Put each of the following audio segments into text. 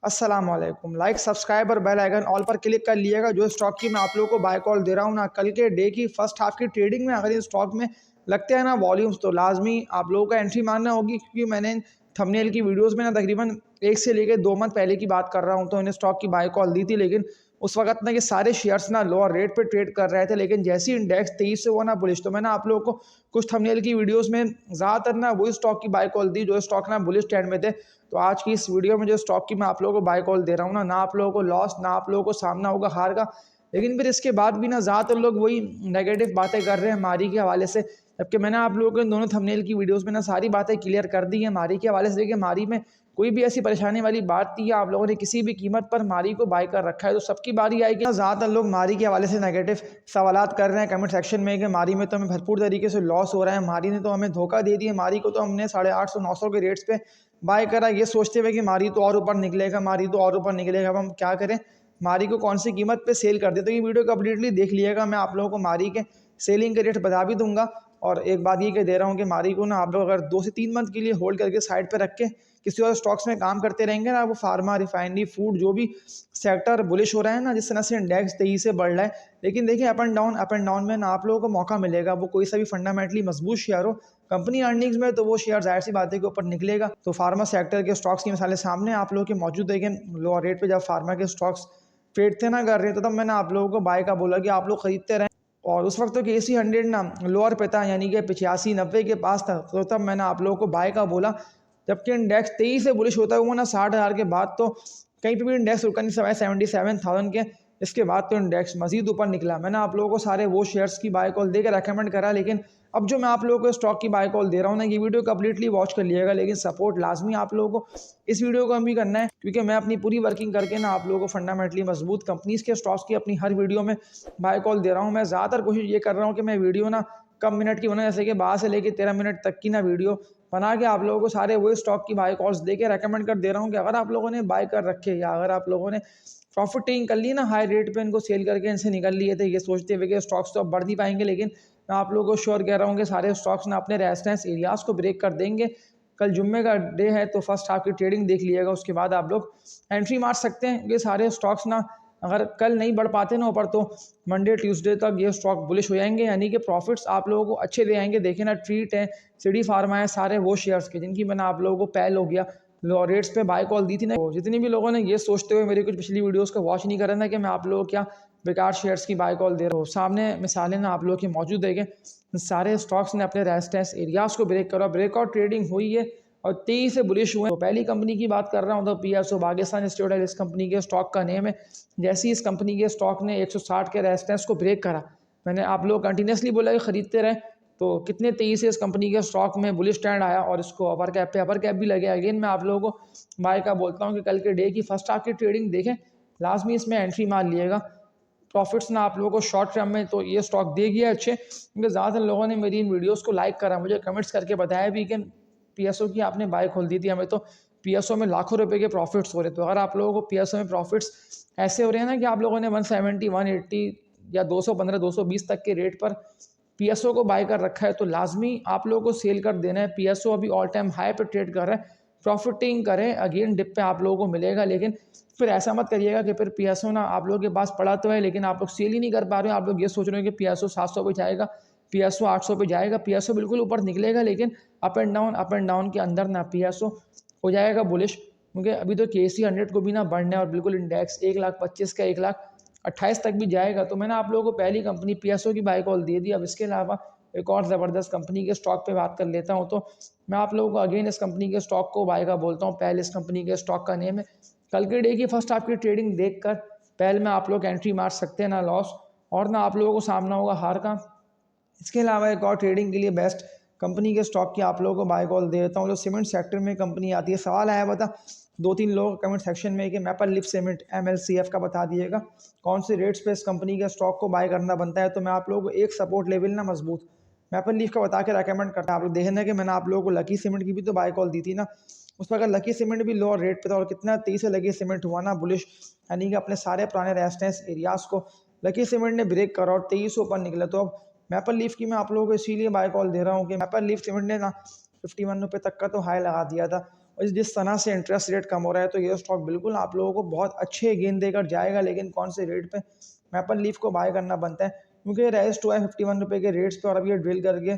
अस्सलाम वालेकुम। Like, subscribe और बेल आइकन ऑल पर क्लिक कर लिएगा। जो स्टॉक की मैं आप लोगों को बाय कॉल दे रहा हूँ ना, कल के डे की फर्स्ट हाफ की ट्रेडिंग में अगर इस स्टॉक में लगते हैं ना वॉल्यूम्स, तो लाजमी आप लोगों को एंट्री मारना होगी, क्योंकि मैंने थंबनेल की वीडियोस में ना तकरीबन 1 से लेकर 2 मंथ पहले की बात कर रहा हूँ, तो इन्हें स्टॉक की बाय कॉल दी थी। लेकिन उस वक्त ना ये सारे शेयर्स ना लोअर रेट पे ट्रेड कर रहे थे, लेकिन जैसे ही इंडेक्स 23 से हुआ ना बुलिश, तो मैंने आप लोगों को कुछ थंबनेल की वीडियोस में ज़्यादातर ना वही स्टॉक की बाय कॉल दी जो स्टॉक ना बुलिश ट्रेंड में थे। तो आज की इस वीडियो में जो स्टॉक की मैं आप लोगों को बाय कॉल दे रहा हूँ ना आप लोगों को लॉस, ना आप लोगों को सामना होगा हार का। लेकिन फिर इसके बाद भी ना ज़्यादातर लोग वही नेगेटिव बातें कर रहे हैं मारी के हवाले से, जबकि मैंने आप लोगों को इन दोनों थंबनेल की वीडियोस में ना सारी बातें क्लियर कर दी हैं मारी के हवाले से। देखिए, मारी में कोई भी ऐसी परेशानी वाली बात नहीं है। आप लोगों ने किसी भी कीमत पर मारी को बाय कर रखा है, तो सबकी बारी आएगी। ज़्यादातर लोग मारी के हवाले से नेगेटिव सवालात कर रहे हैं कमेंट सेक्शन में कि मारी में तो हमें भरपूर तरीके से लॉस हो रहा है, मारी ने तो हमें धोखा दे दिया, मारी को तो हमने 850-900 के रेट्स पे बाय करा, ये सोचते हुए कि मारी तो और ऊपर निकलेगा, मारी तो और ऊपर निकलेगा। अब हम क्या करें, मारी को कौन सी कीमत पे सेल कर दे। तो ये वीडियो कंप्लीटली देख लिएगा, मैं आप लोगों को मारी के सेलिंग के रेट बता भी दूंगा। और एक बात ये कह दे रहा हूँ कि मारी को ना आप लोग अगर 2 से 3 मंथ के लिए होल्ड करके साइड पे रख के किसी और स्टॉक्स में काम करते रहेंगे ना, वो फार्मा, रिफाइनरी, फूड, जो भी सेक्टर बुलिश हो रहा है ना, जिस तरह से इंडेक्स तेजी से बढ़ रहा है। लेकिन देखिए, अप एंड डाउन में ना आप लोगों को मौका मिलेगा। वो कोई सा भी फंडामेंटली मजबूत शेयर हो कंपनी अर्निंग्स में, तो वो शेयर जाहिर सी बात है के ऊपर निकलेगा। तो फार्मा सेक्टर के स्टॉक्स की मिसालें सामने आप लोगों के मौजूद है कि लोअर रेट पे जब फार्मा के स्टॉक्स ट्रेड थे ना कर रहे थे, तब मैंने आप लोगों को बाय का बोला कि आप लोग खरीदते रहें। और उस वक्त तो KC 100 ना लोअर पे था, यानी कि 85-90 के पास था, तो तब मैंने आप लोगों को बाय का बोला। जबकि इंडेक्स 23 से बुलिश होता हुआ ना 60,000 के बाद तो कहीं पे भी इंडेक्स रुका नहीं, सवाए 77,000 के। इसके बाद तो इंडेक्स मजीद ऊपर निकला। मैंने आप लोगों को सारे वो शेयर्स की बाय कॉल देकर रेकमेंड करा, लेकिन अब जो मैं आप लोगों को स्टॉक की बाय कॉल दे रहा हूँ ना, ये वीडियो कंप्लीटली वॉच कर लिएगा। लेकिन सपोर्ट लाजमी आप लोगों को इस वीडियो को भी करना है, क्योंकि मैं अपनी पूरी वर्किंग करके ना आप लोगों को फंडामेंटली मजबूत कंपनीज के स्टॉक्स की अपनी हर वीडियो में बाय कॉल दे रहा हूँ। मैं ज़्यादातर कोशिश ये कर रहा हूँ कि मैं वीडियो ना कम मिनट की बनाए, जैसे कि 12 से लेकर 13 मिनट तक की ना वीडियो बना के आप लोगों को सारे वही स्टॉक की बाय कॉल्स दे के रेकमेंड कर दे रहा हूँ कि अगर आप लोगों ने बाय कर रखे, या अगर आप लोगों ने प्रॉफिट टेकिंग कर ली ना हाई रेट पे इनको सेल करके इनसे निकल लिए थे, ये सोचते हुए कि स्टॉक्स तो अब बढ़ नहीं पाएंगे, लेकिन मैं आप लोगों को श्योर कह रहा हूँ कि सारे स्टॉक्स ना अपने रेजिस्टेंस एरियाज को ब्रेक कर देंगे। कल जुम्मे का डे है, तो फर्स्ट हाफ की ट्रेडिंग देख लिएगा, उसके बाद आप लोग एंट्री मार सकते हैं। ये सारे स्टॉक्स ना अगर कल नहीं बढ़ पाते ना ऊपर, तो मंडे ट्यूसडे तक ये स्टॉक बुलिश हो जाएंगे, यानी कि प्रॉफिट्स आप लोगों को अच्छे दे आएंगे। देखिए ना, ट्रीट है, सिटी फार्मा है, सारे वो शेयर्स के जिनकी मैंने आप लोगों को पहल हो गया लो रेट्स पे बाय कॉल दी थी ना। तो जितनी भी लोगों ने ये सोचते हुए मेरी कुछ पिछली वीडियोस को वॉच नहीं कर रहे ना कि मैं आप लोगों को क्या बेकार शेयर्स की बाय कॉल दे रहा हूँ, सामने मिसालें ना आप लोगों की मौजूद है कि सारे स्टॉक्स ने अपने रेजिस्टेंस एरियाज को ब्रेक करा, ब्रेकआउट ट्रेडिंग हुई है और तेजी से बुलिश हुए। तो पहली कंपनी की बात कर रहा हूँ, तो PSO पाकिस्तान इंस्टीट्यूट है, इस कंपनी के स्टॉक का नेम है। जैसे ही इस कंपनी के स्टॉक ने 160 के रेजिस्टेंस को ब्रेक करा, मैंने आप लोग कंटिन्यूसली बोला कि खरीदते रहे, तो कितने तेजी से इस कंपनी के स्टॉक में बुलिश ट्रेंड आया और इसको अपर कैप पे अपर कैप भी लगे। अगेन मैं आप लोगों को बाय का बोलता हूँ कि कल के डे की फर्स्ट हाफ की ट्रेडिंग देखें, लाजमी इसमें एंट्री मार लिएगा। प्रॉफिट्स ना आप लोगों को शॉर्ट टर्म में तो ये स्टॉक दे गया अच्छे, क्योंकि ज़्यादातर लोगों ने मेरी इन वीडियोस को लाइक करा, मुझे कमेंट्स करके बताया भी कि PSO की आपने बाय खोल दी थी, हमें तो PSO में लाखों रुपए के प्रॉफिट्स हो रहे। तो अगर आप लोगों को PSO में प्रॉफिट्स ऐसे हो रहे हैं ना कि आप लोगों ने 170, 180 या 215, 220 तक के रेट पर PSO को बाय कर रखा है, तो लाजमी आप लोगों को सेल कर देना है। PSO अभी ऑल टाइम हाई पे ट्रेड कर रहा है, प्रॉफिटिंग करें, अगेन डिप पे आप लोगों को मिलेगा। लेकिन फिर ऐसा मत करिएगा कि फिर PSO ना आप लोगों के पास पड़ा तो है, लेकिन आप लोग सेल ही नहीं कर पा रहे हो। आप लोग ये सोच रहे हो कि PSO 700 पे जाएगा, PSO 800 पे जाएगा। PSO बिल्कुल ऊपर निकलेगा, लेकिन अप एंड डाउन के अंदर ना PSO हो जाएगा बुलिश, क्योंकि अभी तो KC 100 को भी ना बढ़ना है और बिल्कुल इंडेक्स 1,25,000 का 1,28,000 तक भी जाएगा। तो मैंने आप लोगों को पहली कंपनी PSO की बाय कॉल दे दी। अब इसके अलावा एक और ज़बरदस्त कंपनी के स्टॉक पे बात कर लेता हूँ, तो मैं आप लोगों को अगेन इस कंपनी के स्टॉक को बाय का बोलता हूँ। पहले इस कंपनी के स्टॉक का नेम है। कल के डे की फर्स्ट हाफ की ट्रेडिंग देखकर पहले में आप लोग एंट्री मार सकते हैं, ना लॉस और ना आप लोगों को सामना होगा हार का। इसके अलावा एक और ट्रेडिंग के लिए बेस्ट कंपनी के स्टॉक की आप लोगों को बाय कॉल दे देता हूँ, जो सीमेंट सेक्टर में कंपनी आती है। सवाल आया बता 2-3 लोग कमेंट सेक्शन में कि मैपल लीफ सीमेंट MLCF का बता दिएगा कौन से रेट्स पे इस कंपनी के स्टॉक को बाय करना बनता है। तो मैं आप लोगों को एक सपोर्ट लेवल ना मजबूत मैपल लीफ का बता के रेकमेंड करता है। आप लोग देखना कि मैंने आप लोगों को लकी सीमेंट की भी तो बाय कॉल दी थी ना, उस पर अगर लकी सीमेंट भी लोअर रेट पे था और कितना तेजी से लकी सीमेंट हुआ ना बुलिश, यानी कि अपने सारे पुराने रेजिस्टेंस एरियाज को लकी सीमेंट ने ब्रेक करा और 23 ऊपर निकला। तो अब मैपल लीफ की मैं आप लोगों को इसीलिए बाय कॉल दे रहा हूँ कि मैपल लीफ सीमेंट ने ना 51 रुपये तक का तो हाई लगा दिया था, और जिस तरह से इंटरेस्ट रेट कम हो रहा है तो ये स्टॉक बिल्कुल आप लोगों को बहुत अच्छे गेन देकर जाएगा। लेकिन कौन से रेट पे मैपल लीफ को बाय करना बनता है, क्योंकि ये राइज टू है 51 रुपये के रेट्स पे और अब ये ड्रिल करके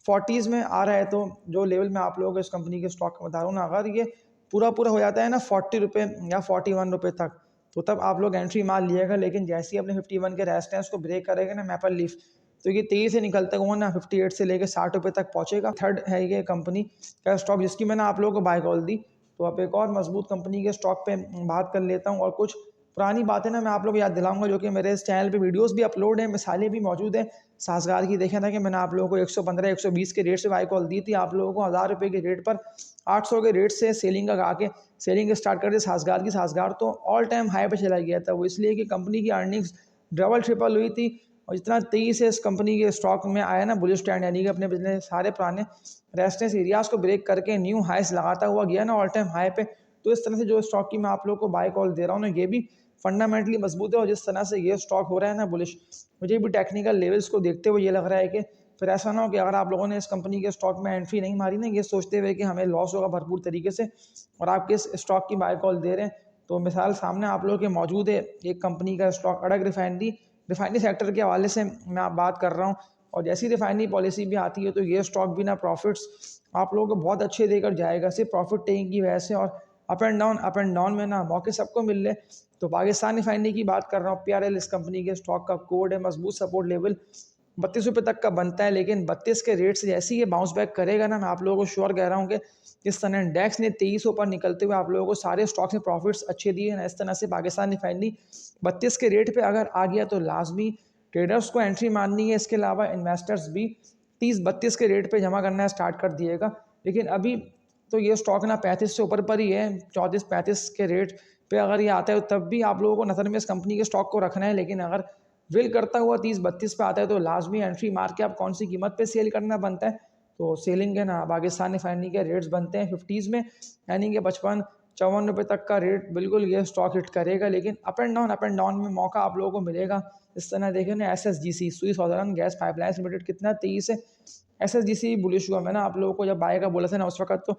40s में आ रहा है। तो जो लेवल मैं आप लोगों को इस कंपनी के स्टॉक का बता रहा हूँ ना, अगर ये पूरा पूरा हो जाता है ना 40 रुपये या 41 रुपये तक, तो तब आप लोग एंट्री मार लिएगा। लेकिन जैसे ही अपने 51 के रेजिस्टेंस को ब्रेक करेगा ना मैपल लीफ, तो ये तेज़ी से निकलता हुआ ना 58 से लेकर 60 रुपये तक पहुंचेगा। थर्ड है ये कंपनी का स्टॉक जिसकी मैंने आप लोगों को बाय कॉल दी। तो अब एक और मजबूत कंपनी के स्टॉक पे बात कर लेता हूँ और कुछ पुरानी बातें ना मैं आप लोग को याद दिलाऊंगा, जो कि मेरे इस चैनल पे वीडियोस भी अपलोड हैं, मिसालें भी मौजूद हैं। साजगार की देखें था कि मैंने आप लोगों को 115 120 के रेट से बाय कॉल दी थी, आप लोगों को 1000 रुपये के रेट पर 800 के रेट से सेलिंग का के सेलिंग स्टार्ट कर दी साजगार की। साजगार तो ऑल टाइम हाई पे चला गया था, वो इसलिए कि कंपनी की अर्निंग्स डबल ट्रिपल हुई थी। और जितना तेज़ी से इस कंपनी के स्टॉक में आया ना बुलिश ट्रेंड, यानी कि अपने पिछले सारे पुराने रेजिस्टेंस एरियाज को ब्रेक करके न्यू हाइस लगाता हुआ गया ना ऑल टाइम हाई पे, तो इस तरह से जो स्टॉक की मैं आप लोगों को बाय कॉल दे रहा हूँ ना, ये भी फंडामेंटली मजबूत है। और जिस तरह से ये स्टॉक हो रहा है ना बुलिश, मुझे भी टेक्निकल लेवल्स को देखते हुए ये लग रहा है कि फिर ऐसा ना हो कि अगर आप लोगों ने इस कंपनी के स्टॉक में एंट्री नहीं मारी ना ये सोचते हुए कि हमें लॉस होगा भरपूर तरीके से, और आप किस स्टॉक की बाय कॉल दे रहे हैं। तो मिसाल सामने आप लोगों के मौजूद है एक कंपनी का स्टॉक अडक रिफाइनरी सेक्टर के हवाले से मैं आप बात कर रहा हूँ। और जैसी रिफाइनरी पॉलिसी भी आती है तो ये स्टॉक भी ना प्रॉफिट्स आप लोगों को बहुत अच्छे देकर जाएगा, सिर्फ प्रॉफिट टेकिंग की वजह से। और अप एंड डाउन में ना मौके सबको मिल रहे। तो पाकिस्तान रिफाइनरी की बात कर रहा हूँ, PRL इस कंपनी के स्टॉक का कोड है। मजबूत सपोर्ट लेवल 32 रुपये तक का बनता है, लेकिन 32 के रेट से जैसे ही ये बाउंस बैक करेगा ना, मैं आप लोगों को श्योर कह रहा हूँ कि इस तरह इंडेक्स ने 2300 पर निकलते हुए आप लोगों को सारे स्टॉक्स में प्रॉफिट्स अच्छे दिए हैं। इस तरह से पाकिस्तान रिफाइनरी 32 के रेट पे अगर आ गया तो लाजमी ट्रेडर्स को एंट्री मारनी है। इसके अलावा इन्वेस्टर्स भी 30-32 के रेट पे जमा करना स्टार्ट कर दिएगा। लेकिन अभी तो ये स्टॉक ना 35 से ऊपर पर ही है, 34-35 के रेट पे अगर ये आता है तब भी आप लोगों को नज़र में इस कंपनी के स्टॉक को रखना है। लेकिन अगर ड्रिल करता हुआ 30-32 पे आता है तो लाजमी एंट्री मार के आप कौन सी कीमत पे सेल करना बनता है। तो सेलिंग है ना पाकिस्तान रिफाइनरी के रेट्स बनते हैं 50s में, यानी कि 55-54 रुपये तक का रेट बिल्कुल ये स्टॉक हिट करेगा। लेकिन अप एंड डाउन में मौका आप लोगों को मिलेगा। इस तरह देखें ना SSGC सुई सौदर्न गैस पाइपलाइंस लिमिटेड कितना तेज़ी से SSGC बुलिश हुआ। मैंने आप लोगों को जब बाय का बोला था ना उस वक्त, तो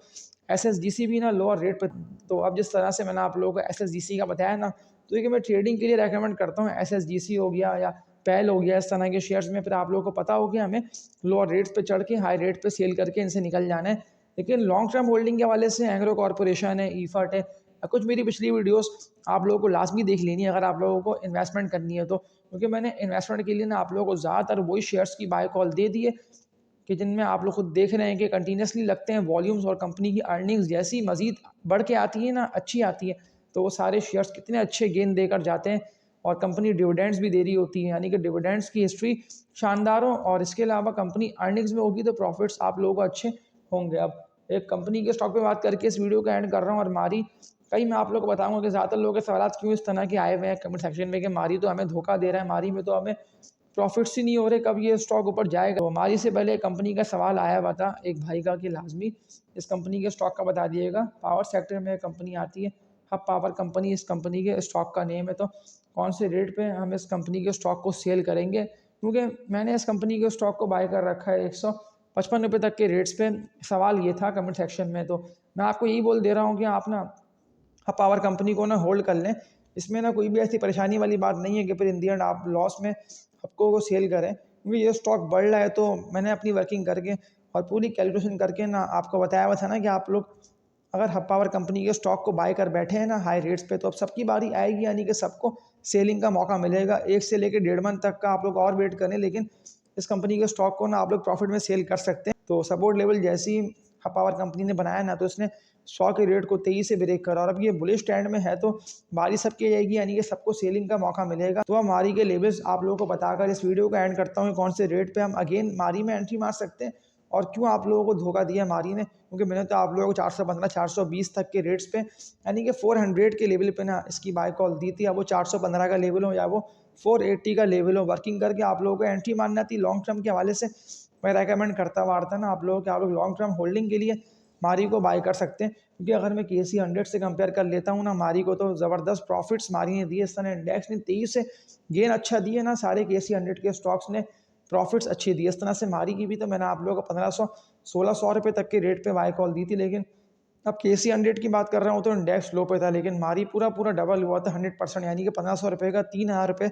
SSGC भी ना लोअर रेट पे। तो अब जिस तरह से मैंने आप लोगों को SSGC का बताया ना, तो ये कि मैं ट्रेडिंग के लिए रेकमेंड करता हूँ SSGC हो गया या पैल हो गया, इस तरह के शेयर्स में फिर आप लोगों को पता हो कि हमें लोअर रेट्स पे चढ़ के हाई रेट पे सेल करके इनसे निकल जाना है। लेकिन लॉन्ग टर्म होल्डिंग के हवाले से एंग्रो कॉर्पोरेशन है, ईफर्ट है, कुछ मेरी पिछली वीडियोस आप लोगों को लाजमी देख लेनी है अगर आप लोगों को इन्वेस्टमेंट करनी है तो, क्योंकि मैंने इन्वेस्टमेंट के लिए ना आप लोगों को ज़्यादातर वही शेयर्स की बाय कॉल दे दी है कि जिनमें आप लोग खुद देख रहे हैं कि कंटिन्यूसली लगते हैं वॉल्यूम्स, और कंपनी की अर्निंग्स जैसी मजीद बढ़ के आती है ना, अच्छी आती है, तो वो सारे शेयर्स कितने अच्छे गेन देकर जाते हैं। और कंपनी डिविडेंड्स भी दे रही होती है, यानी कि डिविडेंड्स की हिस्ट्री शानदार हो, और इसके अलावा कंपनी अर्निंग्स में होगी तो प्रॉफिट्स आप लोगों को अच्छे होंगे। अब एक कंपनी के स्टॉक पे बात करके इस वीडियो का एंड कर रहा हूँ। और मारी कई मैं आप लोग को बताऊंगा कि ज़्यादातर लोगों के सवाल क्यों इस तरह के आए हुए हैं कमेंट सेक्शन में कि मारी तो हमें धोखा दे रहा है, मारी में तो हमें प्रॉफिट्स ही नहीं हो रहे, कब ये स्टॉक ऊपर जाएगा। तो हमारी से पहले कंपनी का सवाल आया हुआ था एक भाई का कि लाजमी इस कंपनी के स्टॉक का बता दिएगा। पावर सेक्टर में कंपनी आती है, हब पावर कंपनी इस कंपनी के स्टॉक का नेम है। तो कौन से रेट पे हम इस कंपनी के स्टॉक को सेल करेंगे, क्योंकि मैंने इस कंपनी के स्टॉक को बाय कर रखा है 155 रुपये तक के रेट्स पे। सवाल ये था कमेंट सेक्शन में, तो मैं आपको यही बोल दे रहा हूँ कि आप ना हब पावर कंपनी को ना होल्ड कर लें। इसमें ना कोई भी ऐसी परेशानी वाली बात नहीं है कि फिर इन दी एंड आप लॉस में हबको को सेल करें, क्योंकि ये स्टॉक बढ़ रहा है। तो मैंने अपनी वर्किंग करके और पूरी कैलकुलेशन करके ना आपको बताया हुआ था ना कि आप लोग अगर हब पावर कंपनी के स्टॉक को बाय कर बैठे हैं ना हाई रेट्स पे, तो अब सबकी बारी आएगी, यानी कि सबको सेलिंग का मौका मिलेगा। 1 से लेकर 1.5 मंथ तक का आप लोग और वेट करें, लेकिन इस कंपनी के स्टॉक को ना आप लोग प्रॉफिट में सेल कर सकते हैं। तो सपोर्ट लेवल जैसी हब पावर कंपनी ने बनाया ना, तो इसने 100 के रेट को 23 से ब्रेक करा, और अब ये बुलिश ट्रेंड में है तो बारी सबकी जाएगी, यानी कि सबको सेलिंग का मौका मिलेगा। तो अब मारी के लेवल्स आप लोगों को बताकर इस वीडियो का एंड करता हूँ कौन से रेट पे हम अगेन मारी में एंट्री मार सकते हैं और क्यों आप लोगों को धोखा दिया मारी ने। क्योंकि मैंने तो आप लोगों को 415 420 तक के रेट्स पे, यानी कि 400 के लेवल पे ना इसकी बाय कॉल दी थी। अब वो 415 का लेवल हो या वो 480 का लेवल हो, वर्किंग करके आप लोगों को एंट्री मारना थी। लॉन्ग टर्म के हवाले से मैं रेकमेंड करता हुआ था ना आप लोगों के, आप लोग लॉन्ग टर्म होल्डिंग के लिए मारी को बाय कर सकते हैं। क्योंकि अगर मैं KC 100 से कंपेयर कर लेता हूँ ना मारी को, तो ज़बरदस्त प्रॉफिट्स मारी ने दिए। इस तरह इंडेक्स ने 23 से गेन अच्छा दिए ना, सारे KC 100 के स्टॉक्स ने प्रॉफिट्स अच्छी दिए। इस तरह से मारी की भी तो मैंने आप लोगों को 1500-1600 रुपये तक के रेट पे बाय कॉल दी थी, लेकिन अब KC 100 की बात कर रहा हूँ तो इंडेक्स लो पे था, लेकिन मारी पूरा पूरा डबल हुआ था 100%, यानी कि 1500 रुपये का 3000 रुपये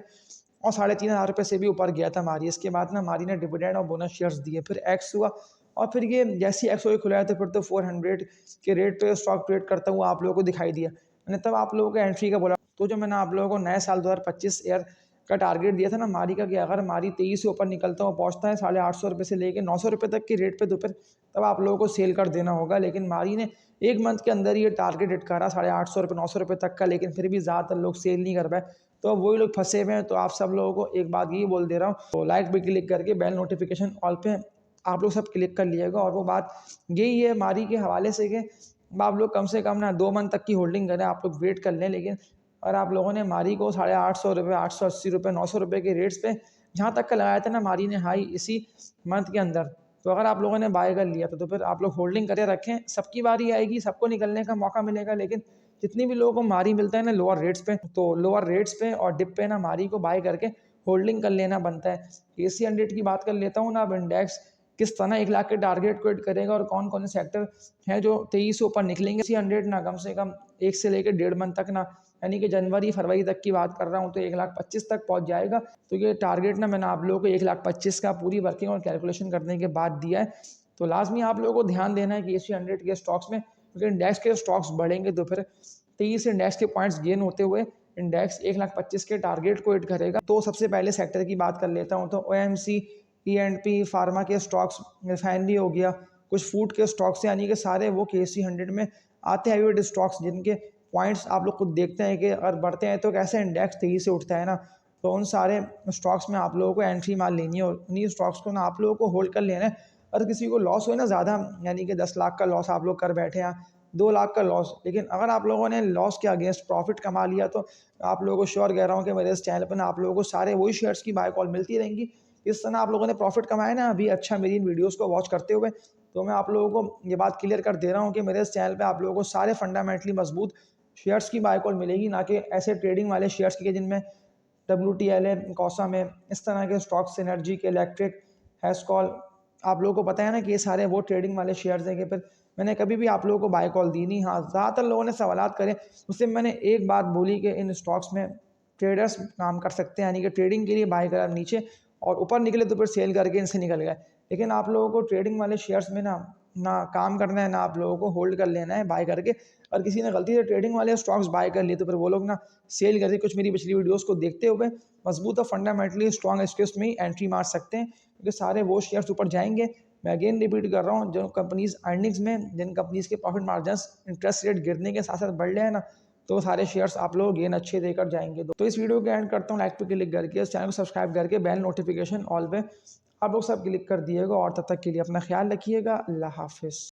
और 3500 रुपये से भी ऊपर गया था मारी। इसके बाद ना मारी ने डिविडेंड और बोनस शेयर्स दिए, फिर एक्स हुआ और फिर ये जैसे ही एक्स हो खुलाया तो फिर तो 400 के रेट पे स्टॉक ट्रेड करता हुआ आप लोगों को दिखाई दिया। मैंने तब आप लोगों को एंट्री का बोला, तो जो मैंने आप लोगों को नए साल 2025 ईयर का टारगेट दिया था ना मारी का, कि अगर मारी 23 से ऊपर निकलता है, पहुंचता है 850 रुपये से लेकर 900 रुपये तक की रेट पे, तो फिर तब आप लोगों को सेल कर देना होगा। लेकिन मारी ने एक मंथ के अंदर ये टारगेट हिट करा 850 रुपये 900 रुपये तक का, लेकिन फिर भी ज़्यादातर लोग सेल नहीं कर पाए, तो अब वही लोग फंसे हुए हैं। तो आप सब लोगों को एक बात यही बोल दे रहा हूँ, तो लाइक पे क्लिक करके बेल नोटिफिकेशन ऑल पे आप लोग सब क्लिक कर लिएगा। और वो बात यही है मारी के हवाले से कि आप लोग कम से कम ना 2 मंथ तक की होल्डिंग करें, आप लोग वेट कर लें। लेकिन और आप लोगों ने मारी को 850 रुपये 880 रुपये 900 रुपये के रेट्स पे जहाँ तक का लगाया था ना मारी ने हाई इसी मंथ के अंदर, तो अगर आप लोगों ने बाय कर लिया तो फिर आप लोग होल्डिंग करके रखें। सबकी बारी आएगी, सबको निकलने का मौका मिलेगा, लेकिन जितनी भी लोगों को मारी मिलता है ना लोअर रेट्स पे, तो लोअर रेट्स पे और डिप पे ना मारी को बाय करके होल्डिंग कर लेना बनता है। KC 100 की बात कर लेता हूँ ना, अब इंडेक्स किस तरह 1 लाख के टारगेट को हिट करेगा और कौन कौन से सेक्टर हैं जो 23 से ऊपर निकलेंगे। KC 100 ना कम से कम 1 से लेकर 1.5 मंथ तक ना, यानी कि जनवरी फरवरी तक की बात कर रहा हूँ, तो 1,25,000 तक पहुँच जाएगा। तो ये टारगेट ना मैंने आप लोगों को 1,25,000 का पूरी वर्किंग और कैलकुलेशन करने के बाद दिया है। तो लाजमी आप लोगों को ध्यान देना है KC 100 के स्टॉक्स में, क्योंकि इंडेक्स के स्टॉक्स बढ़ेंगे तो फिर 23 इंडेक्स के पॉइंट्स गेन होते हुए इंडेक्स 1,25,000 के टारगेट को हिट करेगा। तो सबसे पहले सेक्टर की बात कर लेता हूँ, तो OMC, E&P, फार्मा के स्टॉक्स, रिफाइनरी हो गया, कुछ फूड के स्टॉक्स, यानी कि सारे वो KC 100 में आते हैं हाईवेट स्टॉक्स, जिनके पॉइंट्स आप लोग खुद देखते हैं कि अगर बढ़ते हैं तो कैसे इंडेक्स तेजी से उठता है ना। तो उन सारे स्टॉक्स में आप लोगों को एंट्री मार लेनी है और उन्हीं स्टॉक्स को ना आप लोगों को होल्ड कर लेना है। अगर किसी को लॉस हो ना ज़्यादा, यानी कि 10 लाख का लॉस आप लोग कर बैठे हैं, 2 लाख का लॉस, लेकिन अगर आप लोगों ने लॉस के अगेंस्ट प्रॉफिट कमा लिया, तो आप लोगों को श्योर कह रहा हूँ कि मेरे इस चैनल पर ना आप लोगों को सारे वही शेयर्स की बाय कॉल मिलती रहेंगी। इस तरह आप लोगों ने प्रॉफिट कमाया ना अभी अच्छा मेरी इन वीडियोज़ को वॉच करते हुए। तो मैं आप लोगों को ये बात क्लियर कर दे रहा हूँ कि मेरे इस चैनल पर आप लोगों को सारे फंडामेंटली मजबूत शेयर्स की बाय कॉल मिलेगी, ना कि ऐसे ट्रेडिंग वाले शेयर्स की जिनमें WTL है, कौसा में, इस तरह के स्टॉक्स, सिनर्जी के, इलेक्ट्रिक, हैस्कॉल, आप लोगों को पता है ना कि ये सारे वो ट्रेडिंग वाले शेयर्स हैं कि फिर मैंने कभी भी आप लोगों को बाय कॉल दी नहीं। हाँ, ज़्यादातर लोगों ने सवालात करे, उससे मैंने एक बात बोली कि इन स्टॉक्स में ट्रेडर्स काम कर सकते हैं, यानी कि ट्रेडिंग के लिए बाय करा नीचे और ऊपर निकले तो फिर सेल करके इनसे निकल गए। लेकिन आप लोगों को ट्रेडिंग वाले शेयर्स में ना ना काम करना है, ना आप लोगों को होल्ड कर लेना है बाय करके। और किसी ने गलती से ट्रेडिंग वाले स्टॉक्स बाय कर लिए तो फिर वो लोग ना सेल करके कुछ मेरी पिछली वीडियोस को देखते हुए मजबूत और फंडामेंटली स्ट्रॉन्ग स्टेप्स में ही एंट्री मार सकते हैं, क्योंकि सारे वो शेयर्स ऊपर जाएंगे। मैं अगेन रिपीट कर रहा हूँ, जो कंपनीज अर्निंग्स में, जिन कंपनीज के प्रॉफिट मार्जिन इंटरेस्ट रेट गिरने के साथ साथ बढ़ रहे हैं ना, तो सारे शेयर्स आप लोग गेन अच्छे देकर जाएंगे। तो इस वीडियो को एंड करता हूँ, लाइक पे क्लिक करके इस चैनल को सब्सक्राइब करके बेल नोटिफिकेशन ऑल पे आप लोग सब क्लिक कर दिएगा। और तब तक के लिए अपना ख्याल रखिएगा। अल्लाह हाफिज़।